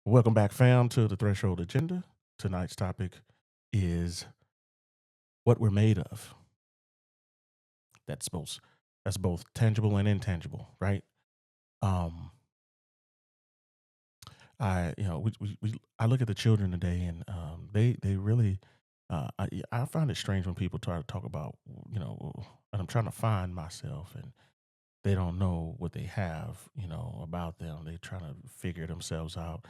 Welcome back, fam, to the Threshold Agenda. Tonight's topic is what we're made of. That's both that's both tangible and intangible, right? Um, I look at the children today, and they really, I find it strange when people try to talk about, and I'm trying to find myself, and they don't know what they have, about them. They're trying to figure themselves out.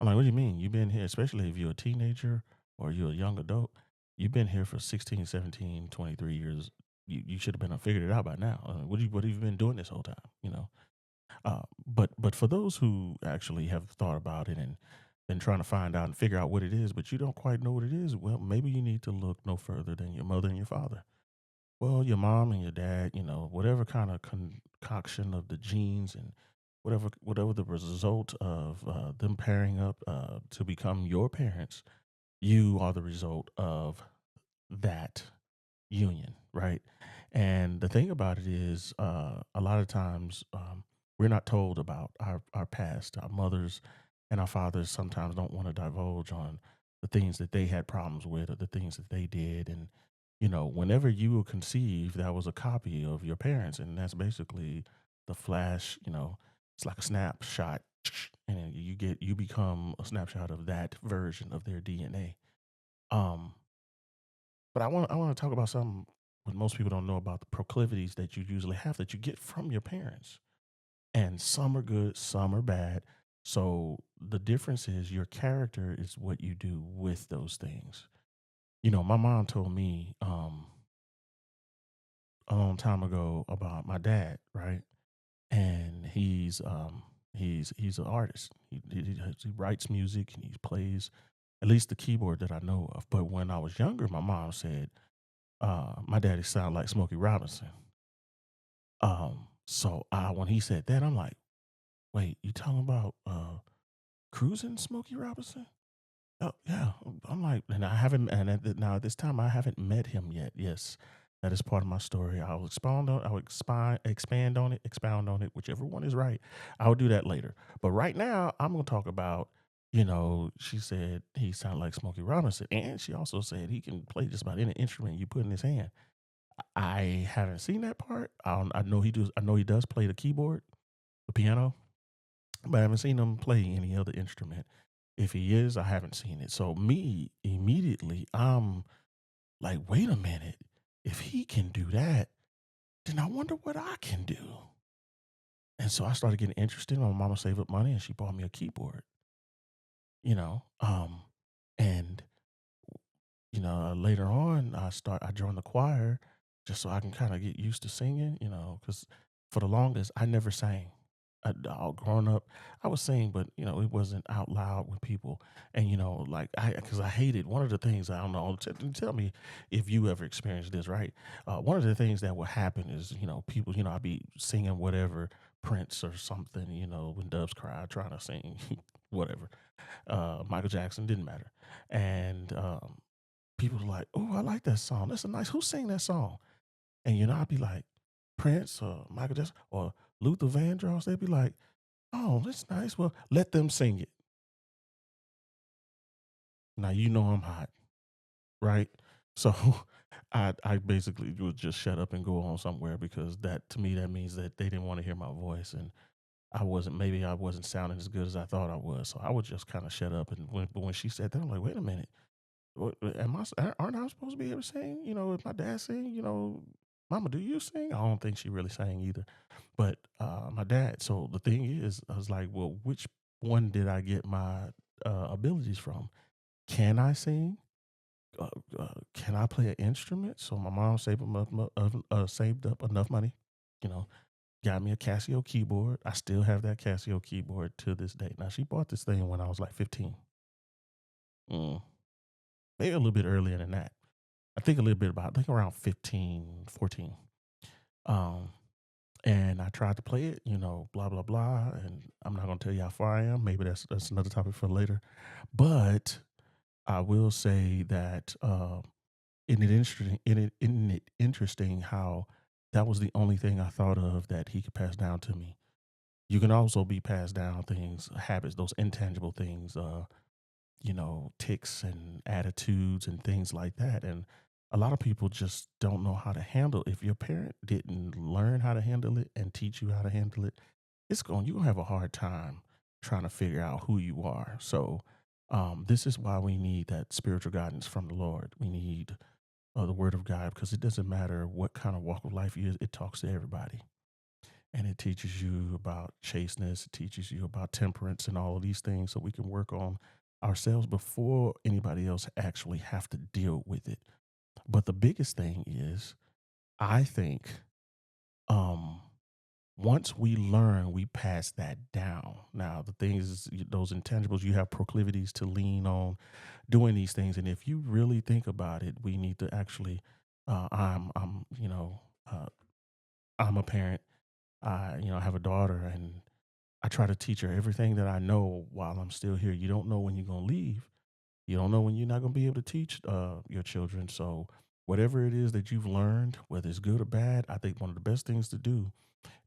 I'm like, what do you mean? You've been here, especially if you're a teenager or you're a young adult, you've been here for 16, 17, 23 years. You should have been figured it out by now. What have you been doing this whole time? But for those who actually have thought about it and been trying to find out and figure out what it is, but you don't quite know what it is, well, maybe you need to look no further than your mother and your father. Well, your mom and your dad, whatever kind of concoction of the genes and whatever the result of them pairing up to become your parents, you are the result of that union, right? And the thing about it is, a lot of times we're not told about our past. Our mothers and our fathers sometimes don't want to divulge on the things that they had problems with or the things that they did. And, whenever you were conceived, that was a copy of your parents. And that's basically the flash, it's like a snapshot. And then you become a snapshot of that version of their DNA. Um, but I want to talk about something what most people don't know about the proclivities that you usually have that you get from your parents. And some are good, some are bad. So the difference is your character is what you do with those things. My mom told me a long time ago about my dad, right? And he's an artist. He writes music and he plays at least the keyboard that I know of. But when I was younger, my mom said my daddy sounded like Smokey Robinson. So when he said that, I'm like, wait, you talking about cruising Smokey Robinson? Oh yeah. I'm like, and I haven't, and now at this time I haven't met him yet. Yes, that is part of my story. I'll expand on it, expound on it, whichever one is right. I'll do that later. But right now, I'm gonna talk about. She said he sounded like Smokey Robinson, and she also said he can play just about any instrument you put in his hand. I haven't seen that part. I know he does. I know he does play the keyboard, the piano, but I haven't seen him play any other instrument. If he is, I haven't seen it. So me immediately, I'm like, wait a minute. If he can do that, then I wonder what I can do. And so I started getting interested. My mama saved up money and she bought me a keyboard. You know, and later on, I joined the choir just so I can kind of get used to singing, because for the longest, I never sang. All growing up, I was singing, but it wasn't out loud with people. And like because I hated one of the things I don't know. Tell me if you ever experienced this, right? One of the things that would happen is people, I'd be singing whatever Prince or something, when doves cry, trying to sing whatever. Michael Jackson didn't matter, and people are like, "Oh, I like that song. That's a nice. Who sang that song?" And I'd be like, Prince or Michael Jackson or Luther Vandross. They'd be like, "Oh, that's nice. Well, let them sing it." Now I'm hot, right? So I basically would just shut up and go on somewhere because that to me that means that they didn't want to hear my voice and I wasn't sounding as good as I thought I was. So I would just kind of shut up. And when she said that, I'm like, wait a minute. Aren't I supposed to be able to sing? If my dad sing, Mama, do you sing? I don't think she really sang either. But my dad. So the thing is, I was like, well, which one did I get my abilities from? Can I sing? Can I play an instrument? So my mom saved up enough money, you know, got me a Casio keyboard. I still have that Casio keyboard to this day. Now she bought this thing when I was like 15. Mm, maybe a little bit earlier than that. I think around 15, 14. Um, and I tried to play it, blah, blah, blah. And I'm not going to tell you how far I am. Maybe that's another topic for later. But I will say that isn't it interesting how that was the only thing I thought of that he could pass down to me. You can also be passed down things, habits, those intangible things, ticks and attitudes and things like that. And a lot of people just don't know how to handle. If your parent didn't learn how to handle it and teach you how to handle it, you're gonna have a hard time trying to figure out who you are. So this is why we need that spiritual guidance from the Lord. We need the word of God, because it doesn't matter what kind of walk of life you is, it talks to everybody. And it teaches you about chasteness, it teaches you about temperance and all of these things, so we can work on ourselves before anybody else actually have to deal with it. But the biggest thing is, I think, um, once we learn, we pass that down. Now, the things, those intangibles, you have proclivities to lean on doing these things. And if you really think about it, we need to actually, uh, I'm a parent. I have a daughter, and I try to teach her everything that I know while I'm still here. You don't know when you're going to leave. You don't know when you're not going to be able to teach your children. So, whatever it is that you've learned, whether it's good or bad, I think one of the best things to do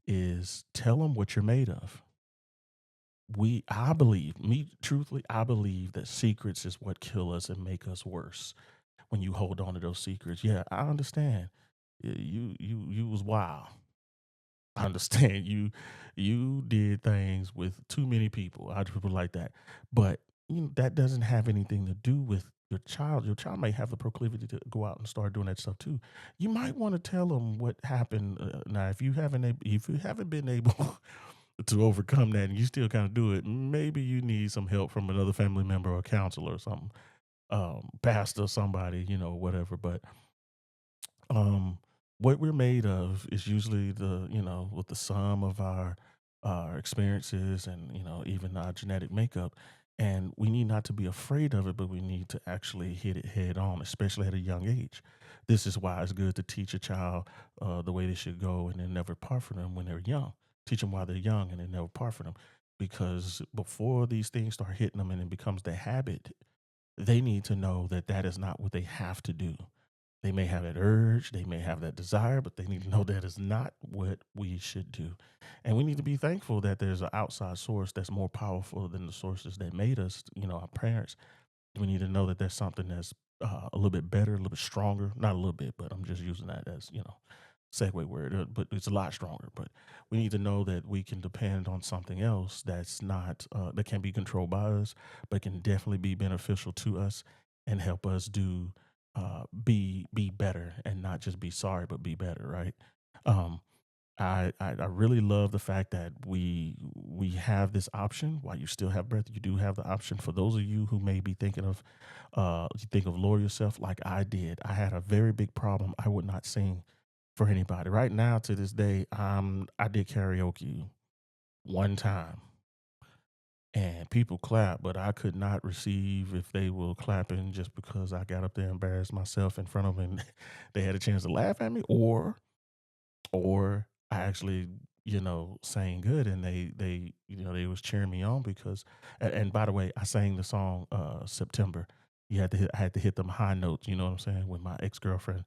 is tell them what you're made of. I believe, me truthfully, I believe that secrets is what kill us and make us worse. When you hold on to those secrets, yeah, I understand. You was wild. I understand you did things with too many people. I just put it like that. But that doesn't have anything to do with your child. Your child may have the proclivity to go out and start doing that stuff too. You might want to tell them what happened. Now, if you haven't been able to overcome that and you still kind of do it, maybe you need some help from another family member or counselor or something, pastor, somebody, whatever. But um, what we're made of is usually with the sum of our experiences and even our genetic makeup. And we need not to be afraid of it, but we need to actually hit it head on, especially at a young age. This is why it's good to teach a child the way they should go and then never part from them when they're young. Teach them while they're young and then never part from them. Because before these things start hitting them and it becomes their habit, they need to know that that is not what they have to do. They may have that urge, they may have that desire, but they need to know that is not what we should do. And we need to be thankful that there's an outside source that's more powerful than the sources that made us, our parents. We need to know that there's something that's a little bit better, a little bit stronger. Not a little bit, but I'm just using that as, segue word, but it's a lot stronger. But we need to know that we can depend on something else that's not, that can be controlled by us, but can definitely be beneficial to us and help us be better, and not just be sorry, but be better, right? Um, I really love the fact that we have this option while you still have breath. You do have the option. For those of you who may be thinking of, you think of lower yourself like I did. I had a very big problem. I would not sing for anybody. Right now, to this day, I did karaoke one time, and people clap, but I could not receive if they were clapping just because I got up there and embarrassed myself in front of them, and they had a chance to laugh at me, or I actually, sang good, and they was cheering me on because, and by the way, I sang the song September. I had to hit them high notes, you know what I'm saying, with my ex-girlfriend.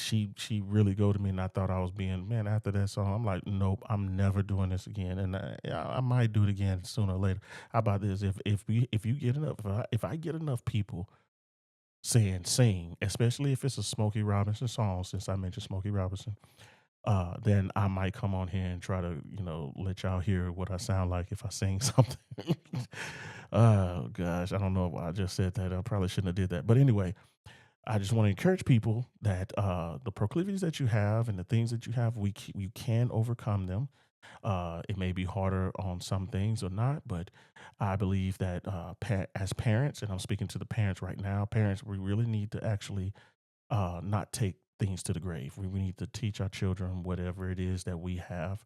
She really go to me, and I thought I was being, man, after that song, I'm like, nope, I'm never doing this again. And I might do it again sooner or later. How about this? If you get enough, if I get enough people saying sing, especially if it's a Smokey Robinson song, since I mentioned Smokey Robinson, then I might come on here and try to, let y'all hear what I sound like if I sing something. Oh gosh, I don't know why I just said that. I probably shouldn't have did that. But anyway, I just want to encourage people that the proclivities that you have and the things that you have, you can overcome them. It may be harder on some things or not, but I believe that as parents, and I'm speaking to the parents right now, parents, we really need to actually not take things to the grave. We need to teach our children whatever it is that we have.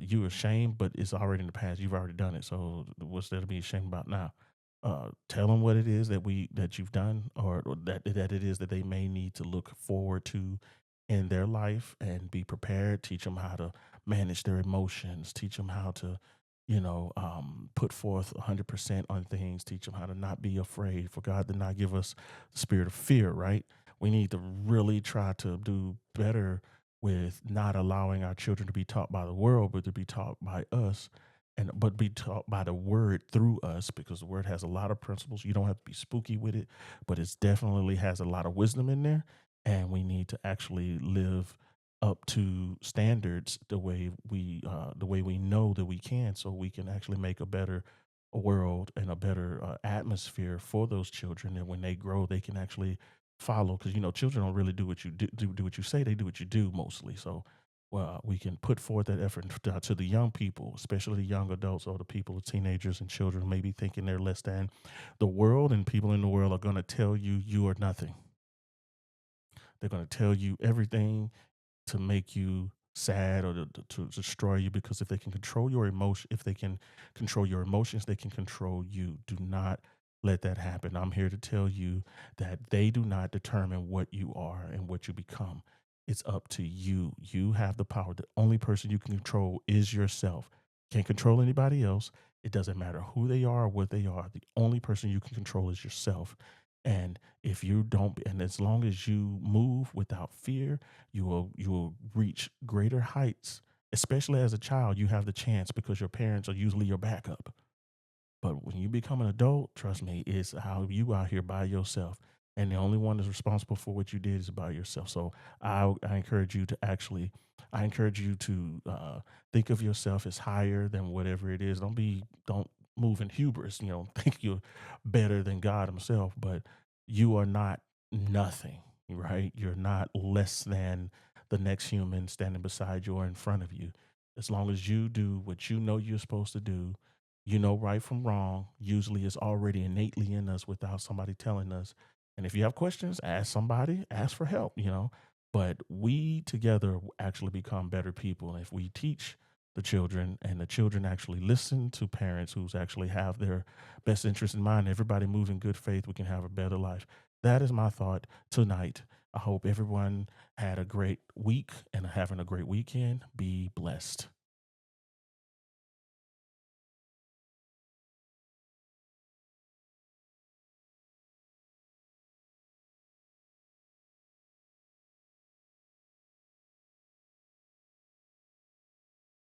You are ashamed, but it's already in the past. You've already done it. So what's there to be ashamed about now? Tell them what it is that you've done, or that it is that they may need to look forward to in their life, and be prepared. Teach them how to manage their emotions. Teach them how to, put forth 100% on things. Teach them how to not be afraid. For God did not give us the spirit of fear, right? We need to really try to do better with not allowing our children to be taught by the world, but to be taught by us, and but be taught by the word through us, because the word has a lot of principles. You don't have to be spooky with it, but it's definitely has a lot of wisdom in there. And we need to actually live up to standards the way we know that we can, so we can actually make a better world and a better atmosphere for those children. And when they grow, they can actually follow, because children don't really do what you do what you say, they do what you do mostly. So well, we can put forth that effort to the young people, especially the young adults or the people, the teenagers and children, maybe thinking they're less than. The world and people in the world are going to tell you you are nothing. They're going to tell you everything to make you sad, or to destroy you, because if they can control your emotion, if they can control your emotions, they can control you. Do not let that happen. I'm here to tell you that they do not determine what you are and what you become. It's up to you. You have the power. The only person you can control is yourself. Can't control anybody else. It doesn't matter who they are or what they are. The only person you can control is yourself. And if you don't, and as long as you move without fear, you will reach greater heights. Especially as a child, you have the chance because your parents are usually your backup. But when you become an adult, trust me, it's how you out here by yourself. And the only one that's responsible for what you did is by yourself. So I encourage you to actually, I encourage you to think of yourself as higher than whatever it is. Don't move in hubris, think you're better than God himself, but you are not nothing, right? You're not less than the next human standing beside you or in front of you. As long as you do what you know you're supposed to do, right from wrong. Usually it's already innately in us without somebody telling us. And if you have questions, ask somebody, ask for help. But we together actually become better people. And if we teach the children, and the children actually listen to parents who's actually have their best interest in mind, everybody moves in good faith, we can have a better life. That is my thought tonight. I hope everyone had a great week and having a great weekend. Be blessed.